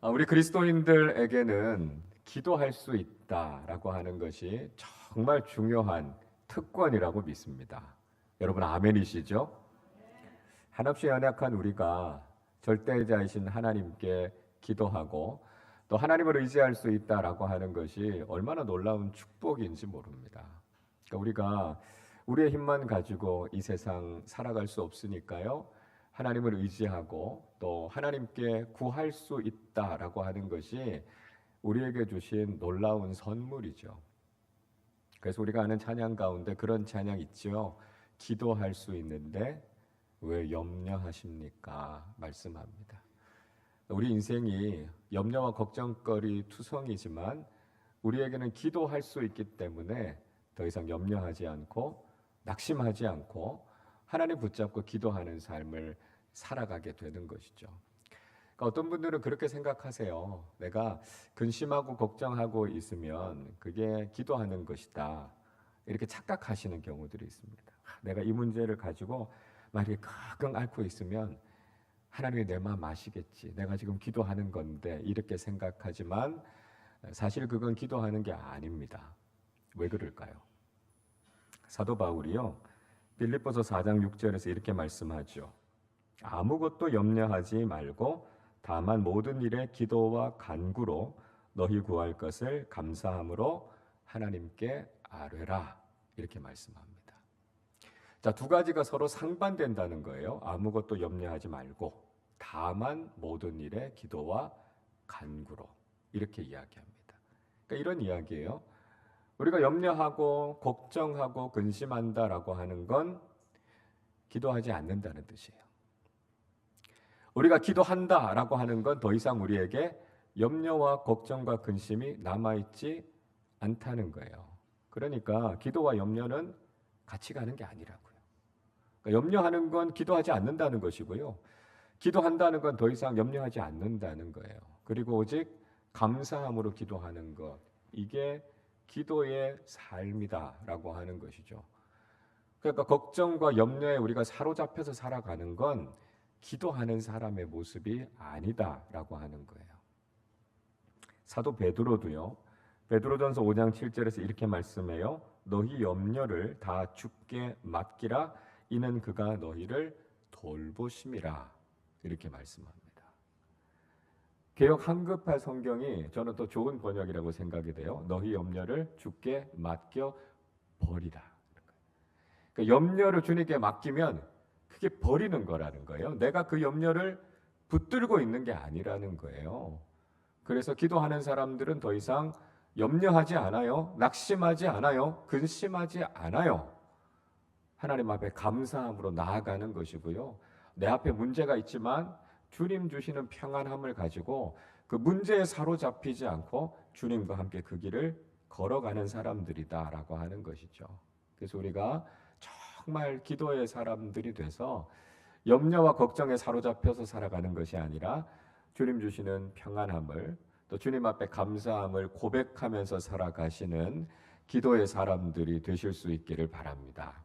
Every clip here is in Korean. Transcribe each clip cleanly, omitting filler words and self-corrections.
우리 그리스도인들에게는 기도할 수 있다라고 하는 것이 정말 중요한 특권이라고 믿습니다. 여러분 아멘이시죠? 한없이 연약한 우리가 절대자이신 하나님께 기도하고 또 하나님을 의지할 수 있다라고 하는 것이 얼마나 놀라운 축복인지 모릅니다. 그러니까 우리가 우리의 힘만 가지고 이 세상 살아갈 수 없으니까요. 하나님을 의지하고 또 하나님께 구할 수 있다라고 하는 것이 우리에게 주신 놀라운 선물이죠. 그래서 우리가 아는 찬양 가운데 그런 찬양 있죠. 기도할 수 있는데 왜 염려하십니까? 말씀합니다. 우리 인생이 염려와 걱정거리 투성이지만 우리에게는 기도할 수 있기 때문에 더 이상 염려하지 않고 낙심하지 않고 하나님 붙잡고 기도하는 삶을 살아가게 되는 것이죠. 그러니까 어떤 분들은 그렇게 생각하세요. 내가 근심하고 걱정하고 있으면 그게 기도하는 것이다. 이렇게 착각하시는 경우들이 있습니다. 내가 이 문제를 가지고 만약에 끙끙 앓고 있으면 하나님이 내 마음 아시겠지. 내가 지금 기도하는 건데 이렇게 생각하지만 사실 그건 기도하는 게 아닙니다. 왜 그럴까요? 사도 바울이요. 빌립보서 4장 6절에서 이렇게 말씀하죠. 아무것도 염려하지 말고 다만 모든 일에 기도와 간구로 너희 구할 것을 감사함으로 하나님께 아뢰라. 이렇게 말씀합니다. 자, 두 가지가 서로 상반된다는 거예요. 아무것도 염려하지 말고 다만 모든 일에 기도와 간구로 이렇게 이야기합니다. 그러니까 이런 이야기예요. 우리가 염려하고 걱정하고 근심한다라고 하는 건 기도하지 않는다는 뜻이에요. 우리가 기도한다라고 하는 건 더 이상 우리에게 염려와 걱정과 근심이 남아있지 않다는 거예요. 그러니까 기도와 염려는 같이 가는 게 아니라고요. 그러니까 염려하는 건 기도하지 않는다는 것이고요. 기도한다는 건 더 이상 염려하지 않는다는 거예요. 그리고 오직 감사함으로 기도하는 것, 이게 기도의 삶이다라고 하는 것이죠. 그러니까 걱정과 염려에 우리가 사로잡혀서 살아가는 건 기도하는 사람의 모습이 아니다라고 하는 거예요. 사도 베드로도요. 베드로전서 5장 7절에서 이렇게 말씀해요. 너희 염려를 다 주께 맡기라. 이는 그가 너희를 돌보심이라. 이렇게 말씀합니다. 개역 한급할 성경이 저는 더 좋은 번역이라고 생각이 돼요. 너희 염려를 주께 맡겨 버리라. 그러니까 염려를 주님께 맡기면 그게 버리는 거라는 거예요. 내가 그 염려를 붙들고 있는 게 아니라는 거예요. 그래서 기도하는 사람들은 더 이상 염려하지 않아요. 낙심하지 않아요. 근심하지 않아요. 하나님 앞에 감사함으로 나아가는 것이고요. 내 앞에 문제가 있지만 주님 주시는 평안함을 가지고 그 문제에 사로잡히지 않고 주님과 함께 그 길을 걸어가는 사람들이다라고 하는 것이죠. 그래서 우리가 정말 기도의 사람들이 돼서 염려와 걱정에 사로잡혀서 살아가는 것이 아니라 주님 주시는 평안함을 또 주님 앞에 감사함을 고백하면서 살아가시는 기도의 사람들이 되실 수 있기를 바랍니다.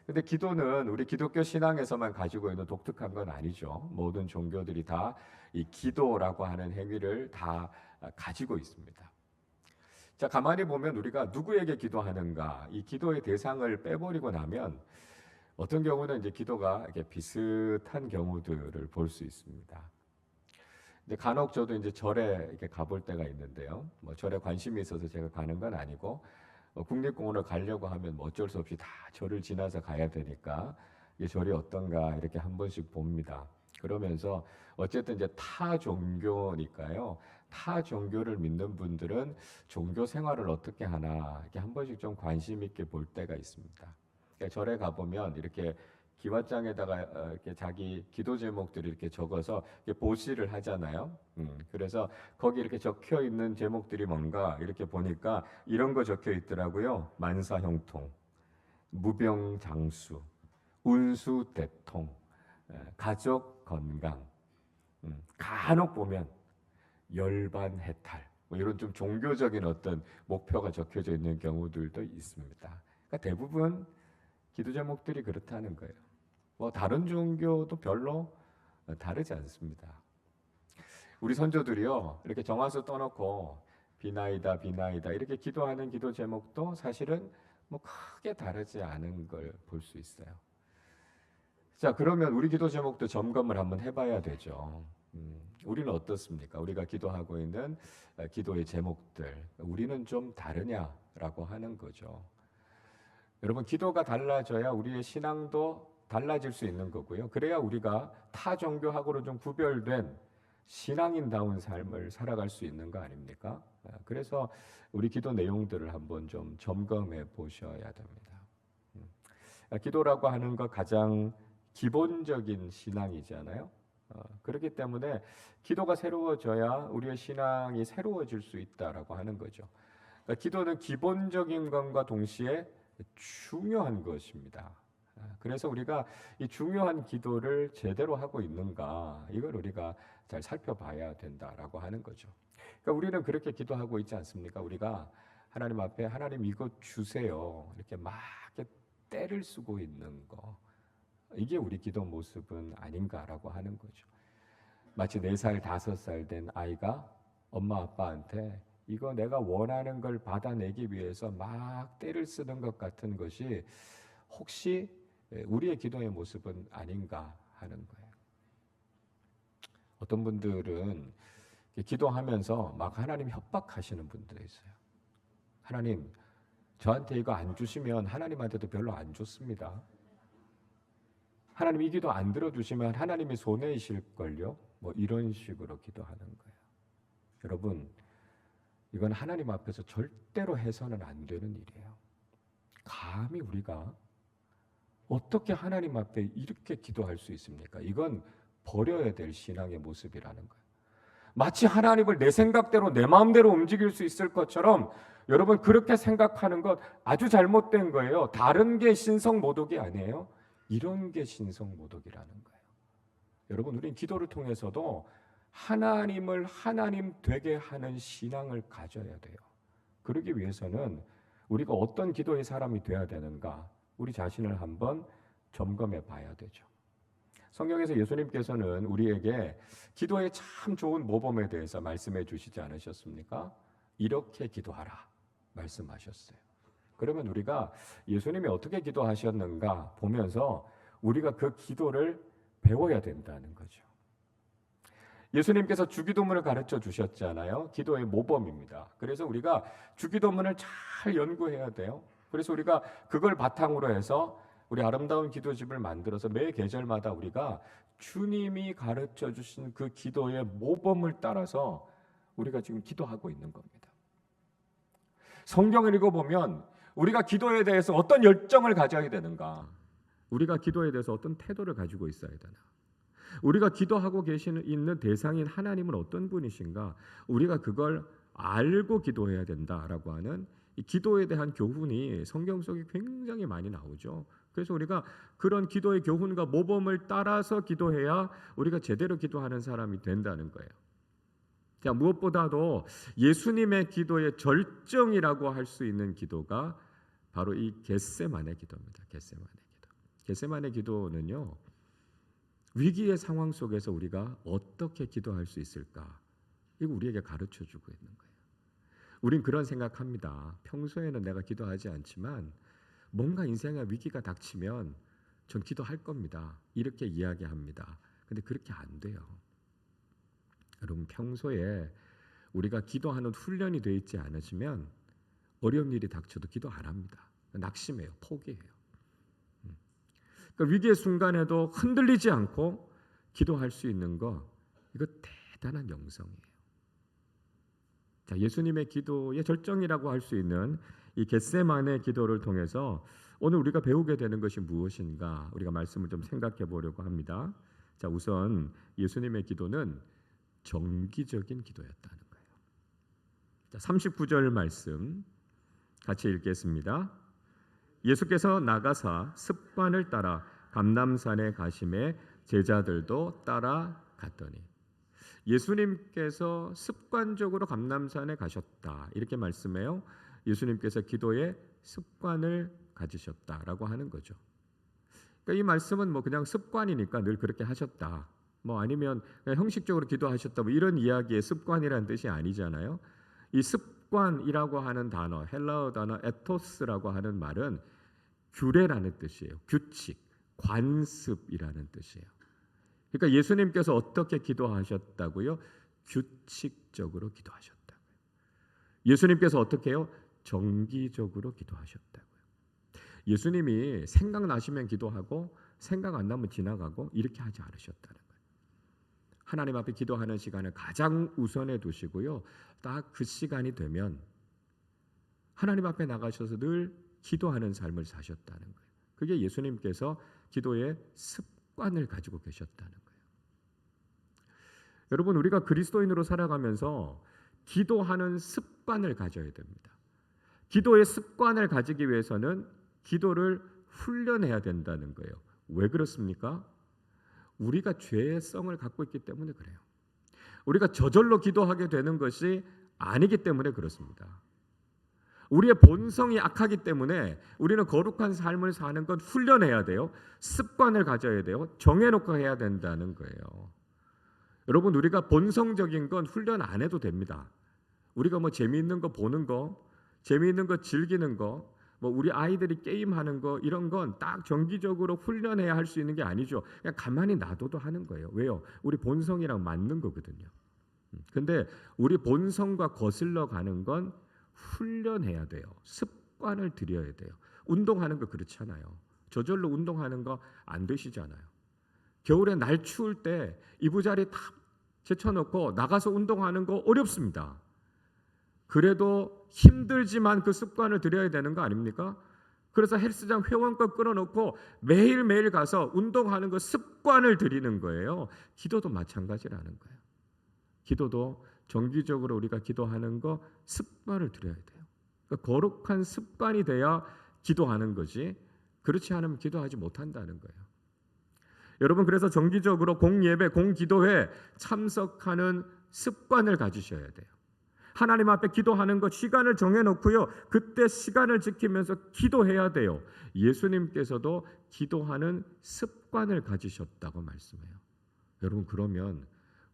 근데 기도는 우리 기독교 신앙에서만 가지고 있는 독특한 건 아니죠. 모든 종교들이 다 이 기도라고 하는 행위를 다 가지고 있습니다. 자, 가만히 보면 우리가 누구에게 기도하는가, 이 기도의 대상을 빼버리고 나면 어떤 경우는 이제 기도가 이렇게 비슷한 경우들을 볼 수 있습니다. 근데 간혹 저도 이제 절에 이렇게 가볼 때가 있는데요. 뭐 절에 관심이 있어서 제가 가는 건 아니고 국립공원을 가려고 하면 뭐 어쩔 수 없이 다 절을 지나서 가야 되니까 이 절이 어떤가 이렇게 한 번씩 봅니다. 그러면서 어쨌든 이제 타 종교니까요. 타 종교를 믿는 분들은 종교 생활을 어떻게 하나 이렇게 한 번씩 좀 관심 있게 볼 때가 있습니다. 그러니까 절에 가보면 이렇게 기와장에다가 이렇게 자기 기도 제목들을 이렇게 적어서 이렇게 보시를 하잖아요. 그래서 거기 이렇게 적혀 있는 제목들이 뭔가 이렇게 보니까 이런 거 적혀 있더라고요. 만사형통, 무병장수, 운수대통, 가족 건강, 간혹 보면 열반해탈, 뭐 이런 좀 종교적인 어떤 목표가 적혀져 있는 경우들도 있습니다. 그러니까 대부분 기도 제목들이 그렇다는 거예요. 뭐 다른 종교도 별로 다르지 않습니다. 우리 선조들이요 이렇게 정화수 떠놓고 비나이다 비나이다 이렇게 기도하는 기도 제목도 사실은 뭐 크게 다르지 않은 걸 볼 수 있어요. 자, 그러면 우리 기도 제목도 점검을 한번 해봐야 되죠. 우리는 어떻습니까? 우리가 기도하고 있는 기도의 제목들, 우리는 좀 다르냐라고 하는 거죠. 여러분, 기도가 달라져야 우리의 신앙도 달라질 수 있는 거고요. 그래야 우리가 타 종교하고는 좀 구별된 신앙인다운 삶을 살아갈 수 있는 거 아닙니까? 그래서 우리 기도 내용들을 한번 좀 점검해 보셔야 됩니다. 기도라고 하는 것 가장 기본적인 신앙이잖아요. 그렇기 때문에 기도가 새로워져야 우리의 신앙이 새로워질 수 있다라고 하는 거죠. 그러니까 기도는 기본적인 것과 동시에 중요한 것입니다. 그래서 우리가 이 중요한 기도를 제대로 하고 있는가 이걸 우리가 잘 살펴봐야 된다라고 하는 거죠. 그러니까 우리는 그렇게 기도하고 있지 않습니까? 우리가 하나님 앞에 하나님 이것 주세요 이렇게 막 이렇게 때를 쓰고 있는 거 이게 우리 기도 모습은 아닌가라고 하는 거죠. 마치 4살, 5살 된 아이가 엄마 아빠한테 이거 내가 원하는 걸 받아내기 위해서 막 때를 쓰는 것 같은 것이 혹시 우리의 기도의 모습은 아닌가 하는 거예요. 어떤 분들은 기도하면서 막 하나님 협박하시는 분들이 있어요. 하나님, 저한테 이거 안 주시면 하나님한테도 별로 안 좋습니다. 하나님 이 기도 안 들어주시면 하나님이 손해이실걸요? 뭐 이런 식으로 기도하는 거예요. 여러분, 이건 하나님 앞에서 절대로 해서는 안 되는 일이에요. 감히 우리가 어떻게 하나님 앞에 이렇게 기도할 수 있습니까? 이건 버려야 될 신앙의 모습이라는 거예요. 마치 하나님을 내 생각대로 내 마음대로 움직일 수 있을 것처럼 여러분 그렇게 생각하는 것 아주 잘못된 거예요. 다른 게 신성모독이 아니에요. 이런 게 신성모독이라는 거예요. 여러분 우리는 기도를 통해서도 하나님을 하나님 되게 하는 신앙을 가져야 돼요. 그러기 위해서는 우리가 어떤 기도의 사람이 돼야 되는가 우리 자신을 한번 점검해 봐야 되죠. 성경에서 예수님께서는 우리에게 기도의 참 좋은 모범에 대해서 말씀해 주시지 않으셨습니까? 이렇게 기도하라 말씀하셨어요. 그러면 우리가 예수님이 어떻게 기도하셨는가 보면서 우리가 그 기도를 배워야 된다는 거죠. 예수님께서 주기도문을 가르쳐 주셨잖아요. 기도의 모범입니다. 그래서 우리가 주기도문을 잘 연구해야 돼요. 그래서 우리가 그걸 바탕으로 해서 우리 아름다운 기도집을 만들어서 매 계절마다 우리가 주님이 가르쳐 주신 그 기도의 모범을 따라서 우리가 지금 기도하고 있는 겁니다. 성경을 읽어보면 우리가 기도에 대해서 어떤 열정을 가져야 되는가? 우리가 기도에 대해서 어떤 태도를 가지고 있어야 되나? 우리가 기도하고 있는 대상인 하나님은 어떤 분이신가? 우리가 그걸 알고 기도해야 된다라고 하는 이 기도에 대한 교훈이 성경 속에 굉장히 많이 나오죠. 그래서 우리가 그런 기도의 교훈과 모범을 따라서 기도해야 우리가 제대로 기도하는 사람이 된다는 거예요. 자, 무엇보다도 예수님의 기도의 절정이라고 할 수 있는 기도가 바로 이 겟세마네 기도입니다. 겟세마네 기도. 겟세마네 기도는요. 위기의 상황 속에서 우리가 어떻게 기도할 수 있을까? 이거 우리에게 가르쳐 주고 있는 거예요. 우린 그런 생각합니다. 평소에는 내가 기도하지 않지만 뭔가 인생의 위기가 닥치면 전 기도할 겁니다. 이렇게 이야기합니다. 근데 그렇게 안 돼요. 여러분 평소에 우리가 기도하는 훈련이 되어 있지 않으시면 어려운 일이 닥쳐도 기도 안 합니다. 낙심해요. 포기해요. 그러니까 위기의 순간에도 흔들리지 않고 기도할 수 있는 거 이거 대단한 영성이에요. 자, 예수님의 기도의 절정이라고 할 수 있는 이 겟세마네 기도를 통해서 오늘 우리가 배우게 되는 것이 무엇인가 우리가 말씀을 좀 생각해 보려고 합니다. 자, 우선 예수님의 기도는 정기적인 기도였다는 거예요. 자, 39절 말씀 같이 읽겠습니다. 예수께서 나가사 습관을 따라 감람산에 가심에 제자들도 따라갔더니 예수님께서 습관적으로 감람산에 가셨다 이렇게 말씀해요. 예수님께서 기도에 습관을 가지셨다라고 하는 거죠. 그러니까 이 말씀은 뭐 그냥 습관이니까 늘 그렇게 하셨다 뭐 아니면 그냥 형식적으로 기도하셨다 뭐 이런 이야기의 습관이라는 뜻이 아니잖아요. 이 습관이라고 하는 단어, 헬라어 단어 에토스라고 하는 말은 규례라는 뜻이에요. 규칙, 관습이라는 뜻이에요. 그러니까 예수님께서 어떻게 기도하셨다고요? 규칙적으로 기도하셨다고요. 예수님께서 어떻게 해요? 정기적으로 기도하셨다고요. 예수님이 생각나시면 기도하고 생각 안 나면 지나가고 이렇게 하지 않으셨다는 거예요. 하나님 앞에 기도하는 시간을 가장 우선에 두시고요. 딱 그 시간이 되면 하나님 앞에 나가셔서 늘 기도하는 삶을 사셨다는 거예요. 그게 예수님께서 기도의 습관을 가지고 계셨다는 거예요. 여러분, 우리가 그리스도인으로 살아가면서 기도하는 습관을 가져야 됩니다. 기도의 습관을 가지기 위해서는 기도를 훈련해야 된다는 거예요. 왜 그렇습니까? 우리가 죄의 성을 갖고 있기 때문에 그래요. 우리가 저절로 기도하게 되는 것이 아니기 때문에 그렇습니다. 우리의 본성이 악하기 때문에 우리는 거룩한 삶을 사는 건 훈련해야 돼요. 습관을 가져야 돼요. 정해놓고 해야 된다는 거예요. 여러분, 우리가 본성적인 건 훈련 안 해도 됩니다. 우리가 뭐 재미있는 거 보는 거, 재미있는 거 즐기는 거, 뭐 우리 아이들이 게임하는 거 이런 건 딱 정기적으로 훈련해야 할 수 있는 게 아니죠. 그냥 가만히 놔둬도 하는 거예요. 왜요? 우리 본성이랑 맞는 거거든요. 근데 우리 본성과 거슬러 가는 건 훈련해야 돼요. 습관을 들여야 돼요. 운동하는 거 그렇잖아요. 저절로 운동하는 거 안 되시잖아요. 겨울에 날 추울 때 이부자리 다 제쳐놓고 나가서 운동하는 거 어렵습니다. 그래도 힘들지만 그 습관을 들여야 되는 거 아닙니까? 그래서 헬스장 회원권 끊어놓고 매일매일 가서 운동하는 거 습관을 들이는 거예요. 기도도 마찬가지라는 거예요. 기도도 정기적으로 우리가 기도하는 거 습관을 들여야 돼요. 그러니까 거룩한 습관이 돼야 기도하는 거지 그렇지 않으면 기도하지 못한다는 거예요. 여러분, 그래서 정기적으로 공예배, 공기도회 참석하는 습관을 가지셔야 돼요. 하나님 앞에 기도하는 것 시간을 정해놓고요. 그때 시간을 지키면서 기도해야 돼요. 예수님께서도 기도하는 습관을 가지셨다고 말씀해요. 여러분, 그러면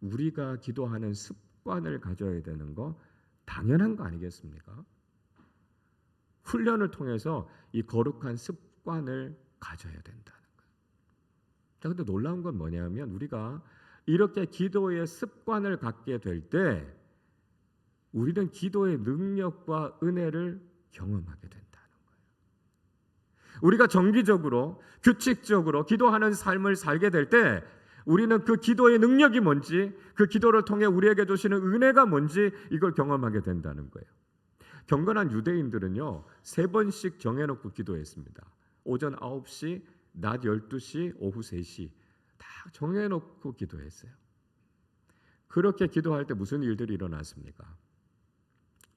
우리가 기도하는 습관을 가져야 되는 거 당연한 거 아니겠습니까? 훈련을 통해서 이 거룩한 습관을 가져야 된다는 거예요. 자, 근데 놀라운 건 뭐냐면 우리가 이렇게 기도의 습관을 갖게 될 때 우리는 기도의 능력과 은혜를 경험하게 된다는 거예요. 우리가 정기적으로 규칙적으로 기도하는 삶을 살게 될 때 우리는 그 기도의 능력이 뭔지, 그 기도를 통해 우리에게 주시는 은혜가 뭔지 이걸 경험하게 된다는 거예요. 경건한 유대인들은요 3번씩 정해놓고 기도했습니다. 오전 9시, 낮 12시, 오후 3시 다 정해놓고 기도했어요. 그렇게 기도할 때 무슨 일들이 일어났습니까?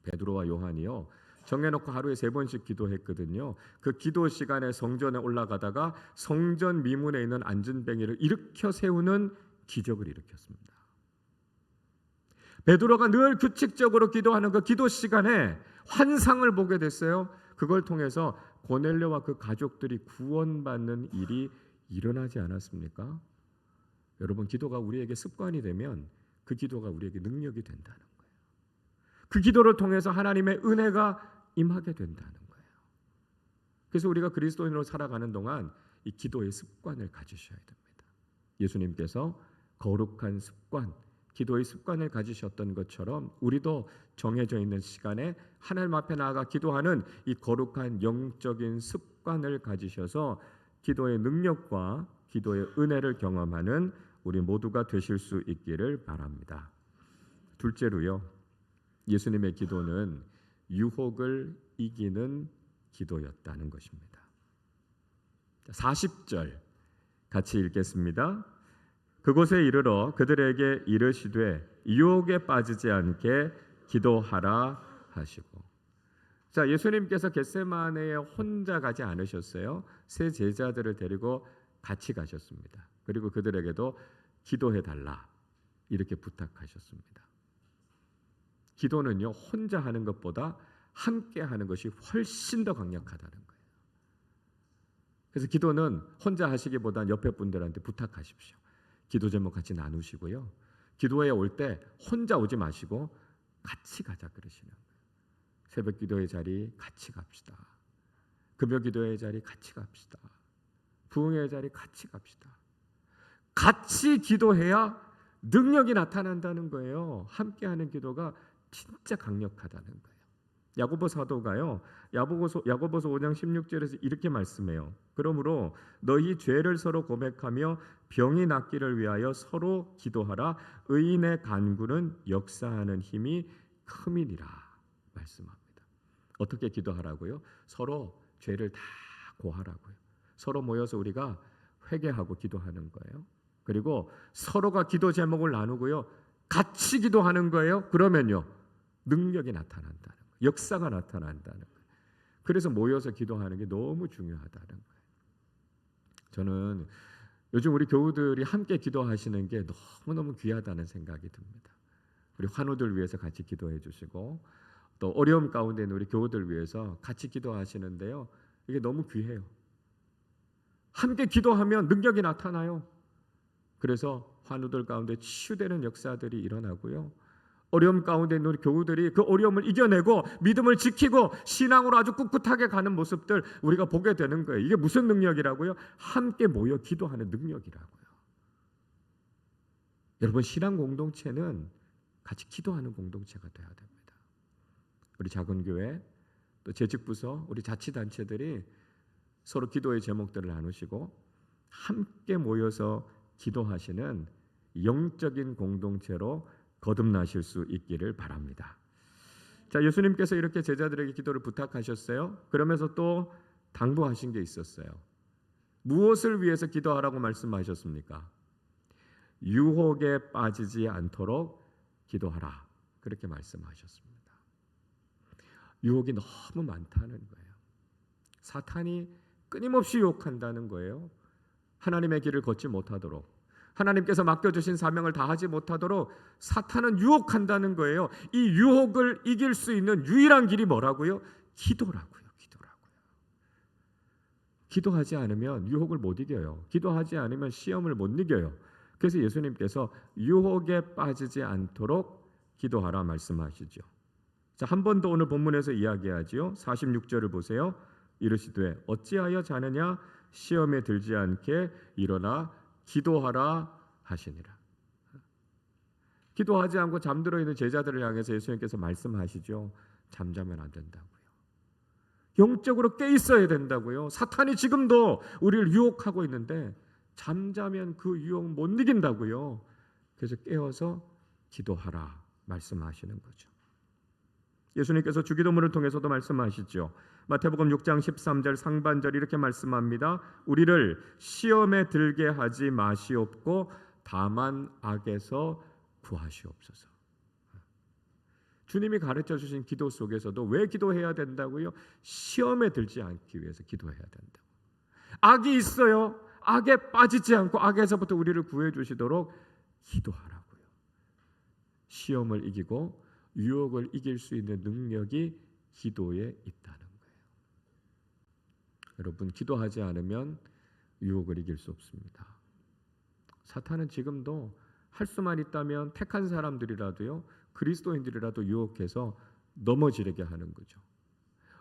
베드로와 요한이요 정해놓고 하루에 3번씩 기도했거든요. 그 기도 시간에 성전에 올라가다가 성전 미문에 있는 안전뱅이를 일으켜 세우는 기적을 일으켰습니다. 베드로가 늘 규칙적으로 기도하는 그 기도 시간에 환상을 보게 됐어요. 그걸 통해서 고넬료와 그 가족들이 구원받는 일이 일어나지 않았습니까? 여러분, 기도가 우리에게 습관이 되면 그 기도가 우리에게 능력이 된다는 거예요. 그 기도를 통해서 하나님의 은혜가 임하게 된다는 거예요. 그래서 우리가 그리스도인으로 살아가는 동안 이 기도의 습관을 가지셔야 됩니다. 예수님께서 거룩한 습관, 기도의 습관을 가지셨던 것처럼 우리도 정해져 있는 시간에 하나님 앞에 나아가 기도하는 이 거룩한 영적인 습관을 가지셔서 기도의 능력과 기도의 은혜를 경험하는 우리 모두가 되실 수 있기를 바랍니다. 둘째로요, 예수님의 기도는 유혹을 이기는 기도였다는 것입니다. 40절 같이 읽겠습니다. 그곳에 이르러 그들에게 이르시되 유혹에 빠지지 않게 기도하라 하시고. 자, 예수님께서 겟세마네에 혼자 가지 않으셨어요. 세 제자들을 데리고 같이 가셨습니다. 그리고 그들에게도 기도해 달라 이렇게 부탁하셨습니다. 기도는요 혼자 하는 것보다 함께 하는 것이 훨씬 더 강력하다는 거예요. 그래서 기도는 혼자 하시기보다는 옆에 분들한테 부탁하십시오. 기도 제목 같이 나누시고요. 기도회에 올 때 혼자 오지 마시고 같이 가자 그러시는 거예요. 새벽 기도의 자리 같이 갑시다. 금요 기도의 자리 같이 갑시다. 부흥의 자리 같이 갑시다. 같이 기도해야 능력이 나타난다는 거예요. 함께하는 기도가 진짜 강력하다는 거예요. 야고보 사도가요. 야고보서 5장 16절에서 이렇게 말씀해요. 그러므로 너희 죄를 서로 고백하며 병이 낫기를 위하여 서로 기도하라. 의인의 간구는 역사하는 힘이 큼이니라 말씀합니다. 어떻게 기도하라고요? 서로 죄를 다 고하라고요. 서로 모여서 우리가 회개하고 기도하는 거예요. 그리고 서로가 기도 제목을 나누고요. 같이 기도하는 거예요. 그러면요. 능력이 나타난다는 거예요. 역사가 나타난다는 거예요. 그래서 모여서 기도하는 게 너무 중요하다는 거예요. 저는 요즘 우리 교우들이 함께 기도하시는 게 너무너무 귀하다는 생각이 듭니다. 우리 환우들 위해서 같이 기도해 주시고 또 어려움 가운데 있는 우리 교우들 위해서 같이 기도하시는데요. 이게 너무 귀해요. 함께 기도하면 능력이 나타나요. 그래서 환우들 가운데 치유되는 역사들이 일어나고요. 어려움 가운데 있는 우리 교우들이 그 어려움을 이겨내고 믿음을 지키고 신앙으로 아주 꿋꿋하게 가는 모습들 우리가 보게 되는 거예요. 이게 무슨 능력이라고요? 함께 모여 기도하는 능력이라고요. 여러분 신앙 공동체는 같이 기도하는 공동체가 돼야 됩니다. 우리 작은 교회 또 재직부서 우리 자치단체들이 서로 기도의 제목들을 나누시고 함께 모여서 기도하시는 영적인 공동체로 거듭나실 수 있기를 바랍니다. 자, 예수님께서 이렇게 제자들에게 기도를 부탁하셨어요. 그러면서 또 당부하신 게 있었어요. 무엇을 위해서 기도하라고 말씀하셨습니까? 유혹에 빠지지 않도록 기도하라. 그렇게 말씀하셨습니다. 유혹이 너무 많다는 거예요. 사탄이 끊임없이 유혹한다는 거예요. 하나님의 길을 걷지 못하도록, 하나님께서 맡겨주신 사명을 다하지 못하도록 사탄은 유혹한다는 거예요. 이 유혹을 이길 수 있는 유일한 길이 뭐라고요? 기도라고요. 기도하지 않으면 유혹을 못 이겨요. 기도하지 않으면 시험을 못 이겨요. 그래서 예수님께서 유혹에 빠지지 않도록 기도하라 말씀하시죠. 자, 한 번 더 오늘 본문에서 이야기하지요. 46절을 보세요. 이르시되 어찌하여 자느냐 시험에 들지 않게 일어나 기도하라 하시니라. 기도하지 않고 잠들어 있는 제자들을 향해서 예수님께서 말씀하시죠. 잠자면 안 된다고요. 영적으로 깨 있어야 된다고요. 사탄이 지금도 우리를 유혹하고 있는데 잠자면 그 유혹 못 이긴다고요. 그래서 깨어서 기도하라 말씀하시는 거죠. 예수님께서 주기도문을 통해서도 말씀하시죠. 마태복음 6장 13절 상반절 이렇게 말씀합니다. 우리를 시험에 들게 하지 마시옵고 다만 악에서 구하시옵소서. 주님이 가르쳐 주신 기도 속에서도 왜 기도해야 된다고요? 시험에 들지 않기 위해서 기도해야 된다고. 악이 있어요. 악에 빠지지 않고 악에서부터 우리를 구해 주시도록 기도하라고요. 시험을 이기고 유혹을 이길 수 있는 능력이 기도에 있다는 거예요. 여러분 기도하지 않으면 유혹을 이길 수 없습니다. 사탄은 지금도 할 수만 있다면 택한 사람들이라도요, 그리스도인들이라도 유혹해서 넘어지게 하는 거죠.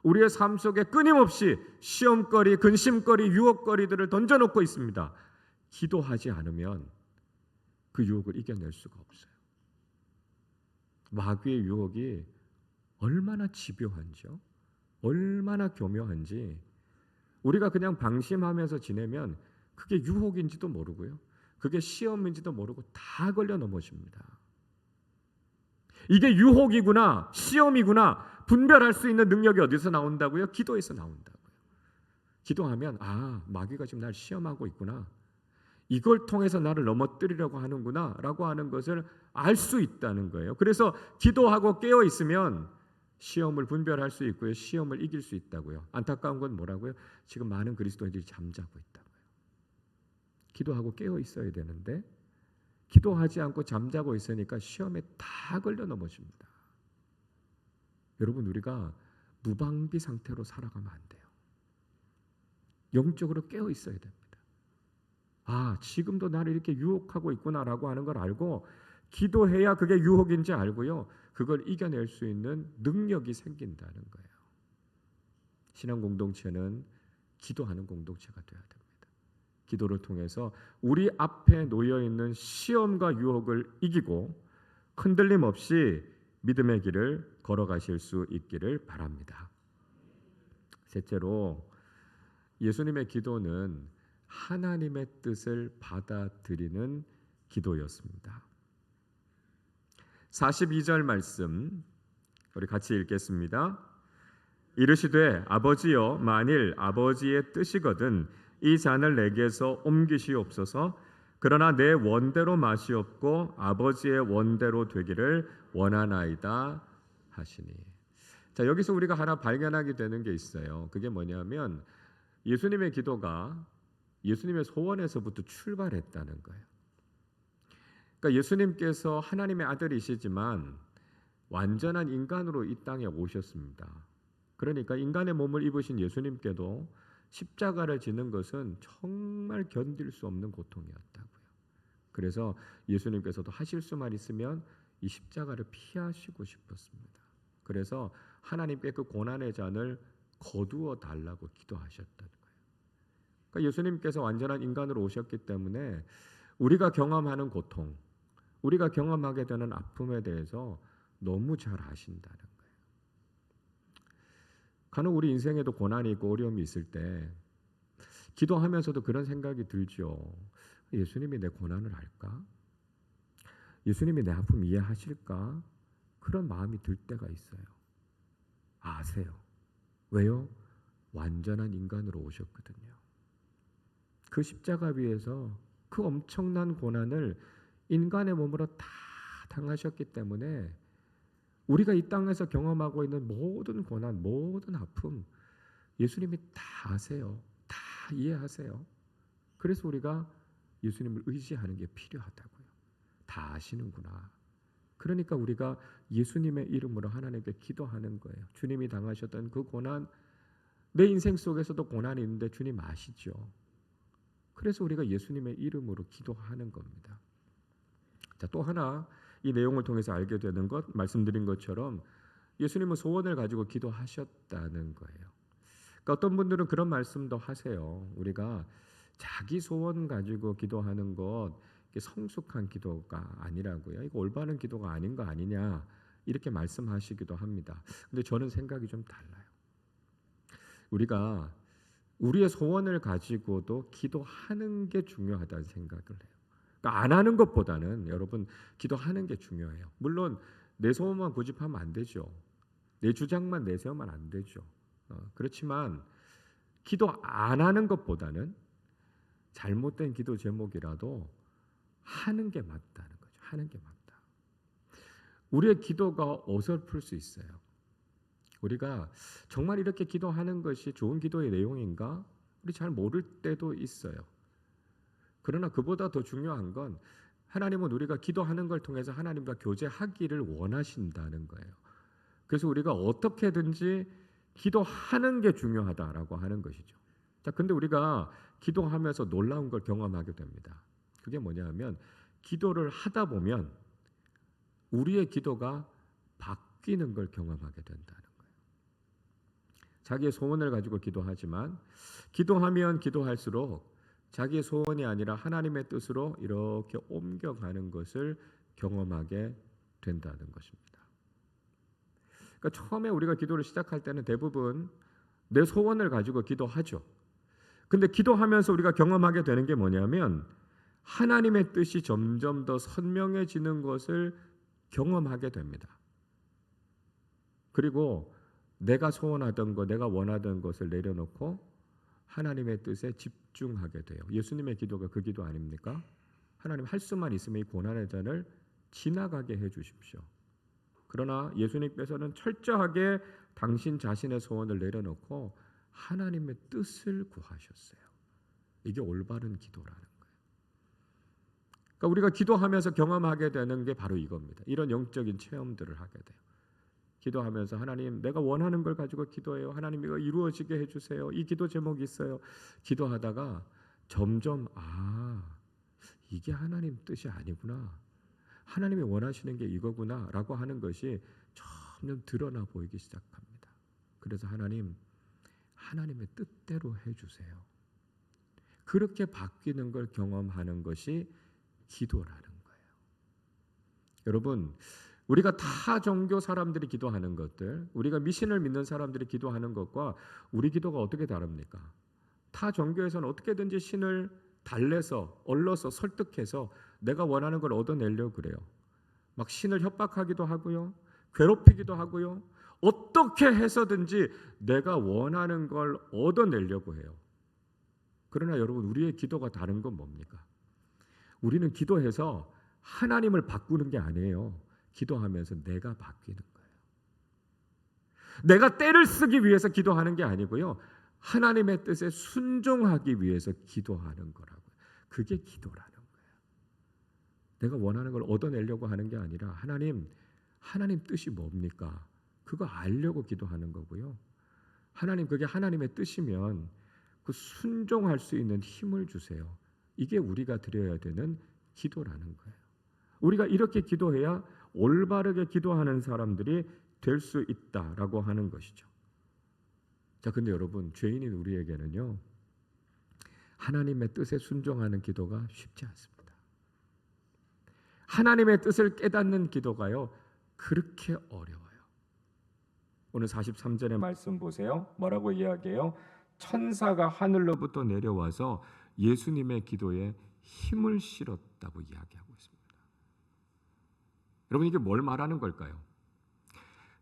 우리의 삶 속에 끊임없이 시험거리, 근심거리, 유혹거리들을 던져놓고 있습니다. 기도하지 않으면 그 유혹을 이겨낼 수가 없어요. 마귀의 유혹이 얼마나 집요한지요, 얼마나 교묘한지 우리가 그냥 방심하면서 지내면 그게 유혹인지도 모르고요, 그게 시험인지도 모르고 다 걸려 넘어집니다. 이게 유혹이구나 시험이구나 분별할 수 있는 능력이 어디서 나온다고요? 기도에서 나온다고요. 기도하면 마귀가 지금 날 시험하고 있구나, 이걸 통해서 나를 넘어뜨리려고 하는구나 라고 하는 것을 알 수 있다는 거예요. 그래서 기도하고 깨어 있으면 시험을 분별할 수 있고요, 시험을 이길 수 있다고요. 안타까운 건 뭐라고요? 지금 많은 그리스도인들이 잠자고 있다고요. 기도하고 깨어 있어야 되는데 기도하지 않고 잠자고 있으니까 시험에 다 걸려 넘어집니다. 여러분 우리가 무방비 상태로 살아가면 안 돼요. 영적으로 깨어 있어야 됩니다. 아, 지금도 나를 이렇게 유혹하고 있구나라고 하는 걸 알고 기도해야 그게 유혹인지 알고요. 그걸 이겨낼 수 있는 능력이 생긴다는 거예요. 신앙 공동체는 기도하는 공동체가 되어야 됩니다. 기도를 통해서 우리 앞에 놓여 있는 시험과 유혹을 이기고 흔들림 없이 믿음의 길을 걸어가실 수 있기를 바랍니다. 셋째로 예수님의 기도는 하나님의 뜻을 받아들이는 기도였습니다. 42절 말씀 우리 같이 읽겠습니다. 이르시되 아버지여 만일 아버지의 뜻이거든 이 잔을 내게서 옮기시옵소서. 그러나 내 원대로 마시옵고 아버지의 원대로 되기를 원하나이다 하시니. 자, 여기서 우리가 하나 발견하게 되는 게 있어요. 그게 뭐냐면 예수님의 기도가 예수님의 소원에서부터 출발했다는 거예요. 그러니까 예수님께서 하나님의 아들이시지만 완전한 인간으로 이 땅에 오셨습니다. 그러니까 인간의 몸을 입으신 예수님께도 십자가를 지는 것은 정말 견딜 수 없는 고통이었다고요. 그래서 예수님께서도 하실 수만 있으면 이 십자가를 피하시고 싶었습니다. 그래서 하나님께 그 고난의 잔을 거두어 달라고 기도하셨다는 거예요. 그러니까 예수님께서 완전한 인간으로 오셨기 때문에 우리가 경험하는 고통, 우리가 경험하게 되는 아픔에 대해서 너무 잘 아신다는 거예요. 간혹 우리 인생에도 고난이 있고 어려움이 있을 때 기도하면서도 그런 생각이 들죠. 예수님이 내 고난을 알까? 예수님이 내 아픔 이해하실까? 그런 마음이 들 때가 있어요. 아세요? 왜요? 완전한 인간으로 오셨거든요. 그 십자가 위에서 그 엄청난 고난을 인간의 몸으로 다 당하셨기 때문에 우리가 이 땅에서 경험하고 있는 모든 고난, 모든 아픔 예수님이 다 아세요. 다 이해하세요. 그래서 우리가 예수님을 의지하는 게 필요하다고요. 다 아시는구나. 그러니까 우리가 예수님의 이름으로 하나님께 기도하는 거예요. 주님이 당하셨던 그 고난, 내 인생 속에서도 고난이 있는데 주님 아시죠. 그래서 우리가 예수님의 이름으로 기도하는 겁니다. 자, 또 하나 이 내용을 통해서 알게 되는 것, 말씀드린 것처럼 예수님은 소원을 가지고 기도하셨다는 거예요. 그러니까 어떤 분들은 그런 말씀도 하세요. 우리가 자기 소원 가지고 기도하는 것 성숙한 기도가 아니라고요. 이거 올바른 기도가 아닌 거 아니냐 이렇게 말씀하시기도 합니다. 근데 저는 생각이 좀 달라요. 우리가 우리의 소원을 가지고도 기도하는 게 중요하다는 생각을 해요. 그러니까 안 하는 것보다는 여러분 기도하는 게 중요해요. 물론 내 소원만 고집하면 안 되죠. 내 주장만 내세우면 안 되죠. 그렇지만 기도 안 하는 것보다는 잘못된 기도 제목이라도 하는 게 맞다는 거죠. 하는 게 맞다. 우리의 기도가 어설플 수 있어요. 우리가 정말 이렇게 기도하는 것이 좋은 기도의 내용인가? 우리 잘 모를 때도 있어요. 그러나 그보다 더 중요한 건 하나님은 우리가 기도하는 걸 통해서 하나님과 교제하기를 원하신다는 거예요. 그래서 우리가 어떻게든지 기도하는 게 중요하다라고 하는 것이죠. 자, 근데 우리가 기도하면서 놀라운 걸 경험하게 됩니다. 그게 뭐냐면 기도를 하다 보면 우리의 기도가 바뀌는 걸 경험하게 된다는 거예요. 자기의 소원을 가지고 기도하지만 기도하면 기도할수록 자기의 소원이 아니라 하나님의 뜻으로 이렇게 옮겨가는 것을 경험하게 된다는 것입니다. 그러니까 처음에 우리가 기도를 시작할 때는 대부분 내 소원을 가지고 기도하죠. 근데 기도하면서 우리가 경험하게 되는 게 뭐냐면 하나님의 뜻이 점점 더 선명해지는 것을 경험하게 됩니다. 그리고 내가 소원하던 것, 내가 원하던 것을 내려놓고 하나님의 뜻에 집중하게 돼요. 예수님의 기도가 그 기도 아닙니까? 하나님 할 수만 있으면 이 고난의 잔을 지나가게 해 주십시오. 그러나 예수님께서는 철저하게 당신 자신의 소원을 내려놓고 하나님의 뜻을 구하셨어요. 이게 올바른 기도라는 거예요. 그러니까 우리가 기도하면서 경험하게 되는 게 바로 이겁니다. 이런 영적인 체험들을 하게 돼요. 기도하면서 하나님 내가 원하는 걸 가지고 기도해요. 하나님 이거 이루어지게 해주세요. 이 기도 제목이 있어요. 기도하다가 점점 이게 하나님 뜻이 아니구나. 하나님이 원하시는 게 이거구나라고 하는 것이 점점 드러나 보이기 시작합니다. 그래서 하나님의 뜻대로 해주세요. 그렇게 바뀌는 걸 경험하는 것이 기도라는 거예요. 여러분, 우리가 타 종교 사람들이 기도하는 것들, 우리가 미신을 믿는 사람들이 기도하는 것과 우리 기도가 어떻게 다릅니까? 타 종교에서는 어떻게든지 신을 달래서, 얼러서, 설득해서 내가 원하는 걸 얻어내려고 그래요. 막 신을 협박하기도 하고요, 괴롭히기도 하고요, 어떻게 해서든지 내가 원하는 걸 얻어내려고 해요. 그러나 여러분, 우리의 기도가 다른 건 뭡니까? 우리는 기도해서 하나님을 바꾸는 게 아니에요. 기도하면서 내가 바뀌는 거예요. 내가 때를 쓰기 위해서 기도하는 게 아니고요, 하나님의 뜻에 순종하기 위해서 기도하는 거라고요. 그게 기도라는 거예요. 내가 원하는 걸 얻어내려고 하는 게 아니라 하나님 뜻이 뭡니까? 그거 알려고 기도하는 거고요. 그게 하나님의 뜻이면 그 순종할 수 있는 힘을 주세요. 이게 우리가 드려야 되는 기도라는 거예요. 우리가 이렇게 기도해야 올바르게 기도하는 사람들이 될 수 있다라고 하는 것이죠. 자, 근데 여러분, 죄인인 우리에게는요, 하나님의 뜻에 순종하는 기도가 쉽지 않습니다. 하나님의 뜻을 깨닫는 기도가요, 그렇게 어려워요. 오늘 43절의 말씀 보세요. 뭐라고 이야기해요? 천사가 하늘로부터 내려와서 예수님의 기도에 힘을 실었다고 이야기하고 있습니다. 여러분, 이게 뭘 말하는 걸까요?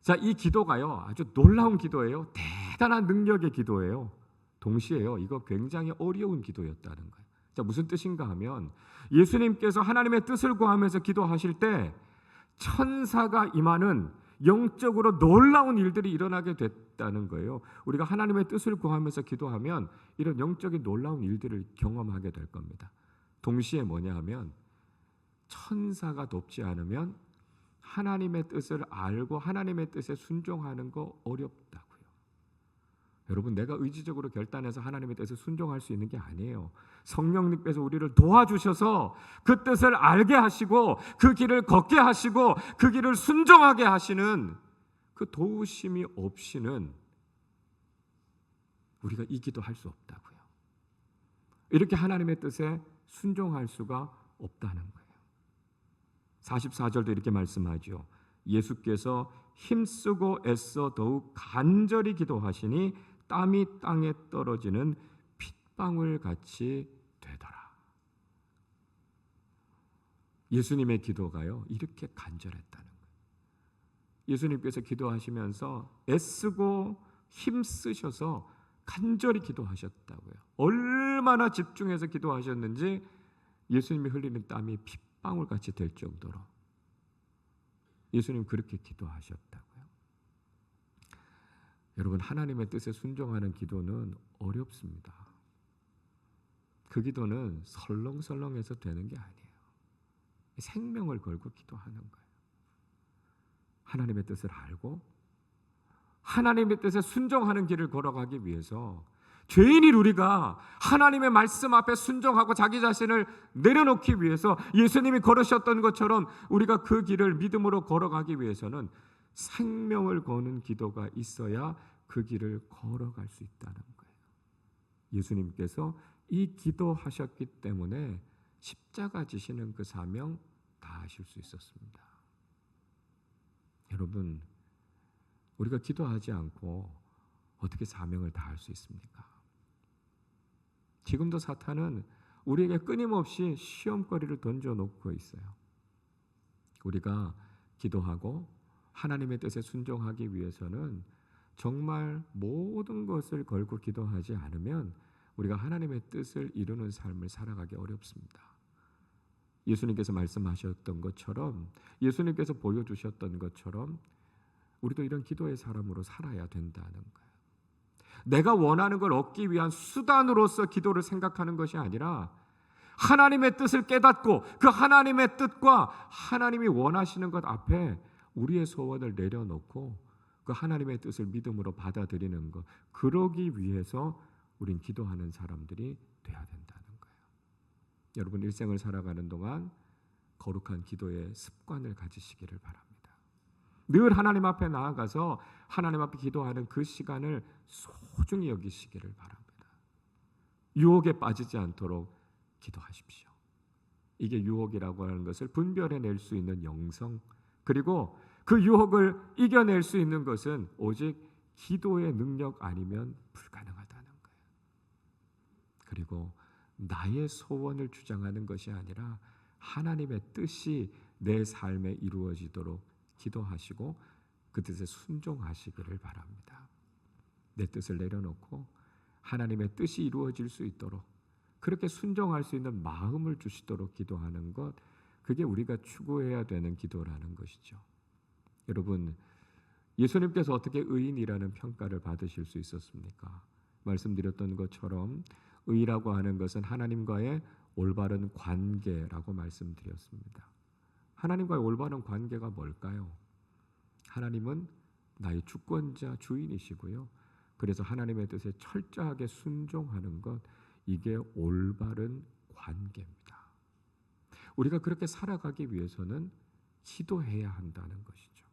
자, 이 기도가요, 아주 놀라운 기도예요. 대단한 능력의 기도예요. 동시에요, 이거 굉장히 어려운 기도였다는 거예요. 자, 무슨 뜻인가 하면 예수님께서 하나님의 뜻을 구하면서 기도하실 때 천사가 임하는 영적으로 놀라운 일들이 일어나게 됐다는 거예요. 우리가 하나님의 뜻을 구하면서 기도하면 이런 영적인 놀라운 일들을 경험하게 될 겁니다. 동시에 뭐냐 하면 천사가 돕지 않으면 하나님의 뜻을 알고 하나님의 뜻에 순종하는 거 어렵다고요. 여러분, 내가 의지적으로 결단해서 하나님의 뜻에 순종할 수 있는 게 아니에요. 성령님께서 우리를 도와주셔서 그 뜻을 알게 하시고 그 길을 걷게 하시고 그 길을 순종하게 하시는 그 도우심이 없이는 우리가 이 기도할 수 없다고요. 이렇게 하나님의 뜻에 순종할 수가 없다는 거예요. 44절도 이렇게 말씀하죠. 예수께서 힘쓰고 애써 더욱 간절히 기도하시니 땀이 땅에 떨어지는 핏방울 같이 되더라. 예수님의 기도가요, 이렇게 간절했다는 거예요. 예수님께서 기도하시면서 애쓰고 힘쓰셔서 간절히 기도하셨다고요. 얼마나 집중해서 기도하셨는지 예수님이 흘리는 땀이 핏방울 같이 될 정도로 예수님 그렇게 기도하셨다고요. 여러분, 하나님의 뜻에 순종하는 기도는 어렵습니다. 그 기도는 설렁설렁해서 되는 게 아니에요. 생명을 걸고 기도하는 거예요. 하나님의 뜻을 알고 하나님의 뜻에 순종하는 길을 걸어가기 위해서 죄인인 우리가 하나님의 말씀 앞에 순종하고 자기 자신을 내려놓기 위해서 예수님이 걸으셨던 것처럼 우리가 그 길을 믿음으로 걸어가기 위해서는 생명을 거는 기도가 있어야 그 길을 걸어갈 수 있다는 거예요. 예수님께서 이 기도하셨기 때문에 십자가 지시는 그 사명 다 하실 수 있었습니다. 여러분, 우리가 기도하지 않고 어떻게 사명을 다할 수 있습니까? 지금도 사탄은 우리에게 끊임없이 시험거리를 던져놓고 있어요. 우리가 기도하고 하나님의 뜻에 순종하기 위해서는 정말 모든 것을 걸고 기도하지 않으면 우리가 하나님의 뜻을 이루는 삶을 살아가기 어렵습니다. 예수님께서 말씀하셨던 것처럼, 예수님께서 보여주셨던 것처럼 우리도 이런 기도의 사람으로 살아야 된다는 거예요. 내가 원하는 걸 얻기 위한 수단으로서 기도를 생각하는 것이 아니라 하나님의 뜻을 깨닫고 그 하나님의 뜻과 하나님이 원하시는 것 앞에 우리의 소원을 내려놓고 그 하나님의 뜻을 믿음으로 받아들이는 것, 그러기 위해서 우린 기도하는 사람들이 돼야 된다는 거예요. 여러분 일생을 살아가는 동안 거룩한 기도의 습관을 가지시기를 바랍니다. 늘 하나님 앞에 나아가서 하나님 앞에 기도하는 그 시간을 소중히 여기시기를 바랍니다. 유혹에 빠지지 않도록 기도하십시오. 이게 유혹이라고 하는 것을 분별해낼 수 있는 영성, 그리고 그 유혹을 이겨낼 수 있는 것은 오직 기도의 능력 아니면 불가능하다는 거예요. 그리고 나의 소원을 주장하는 것이 아니라 하나님의 뜻이 내 삶에 이루어지도록 기도하시고 그 뜻에 순종하시기를 바랍니다. 내 뜻을 내려놓고 하나님의 뜻이 이루어질 수 있도록 그렇게 순종할 수 있는 마음을 주시도록 기도하는 것, 그게 우리가 추구해야 되는 기도라는 것이죠. 여러분, 예수님께서 어떻게 의인이라는 평가를 받으실 수 있었습니까? 말씀드렸던 것처럼 의라고 하는 것은 하나님과의 올바른 관계라고 말씀드렸습니다. 하나님과의 올바른 관계가 뭘까요? 하나님은 나의 주권자 주인이시고요. 그래서 하나님의 뜻에 철저하게 순종하는 것, 이게 올바른 관계입니다. 우리가 그렇게 살아가기 위해서는 기도해야 한다는 것이죠.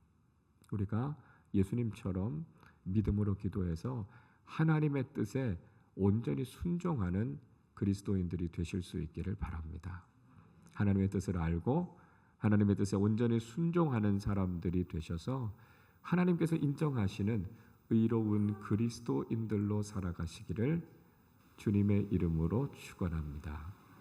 우리가 예수님처럼 믿음으로 기도해서 하나님의 뜻에 온전히 순종하는 그리스도인들이 되실 수 있기를 바랍니다. 하나님의 뜻을 알고 하나님의 뜻에 온전히 순종하는 사람들이 되셔서 하나님께서 인정하시는 의로운 그리스도인들로 살아가시기를 주님의 이름으로 축원합니다.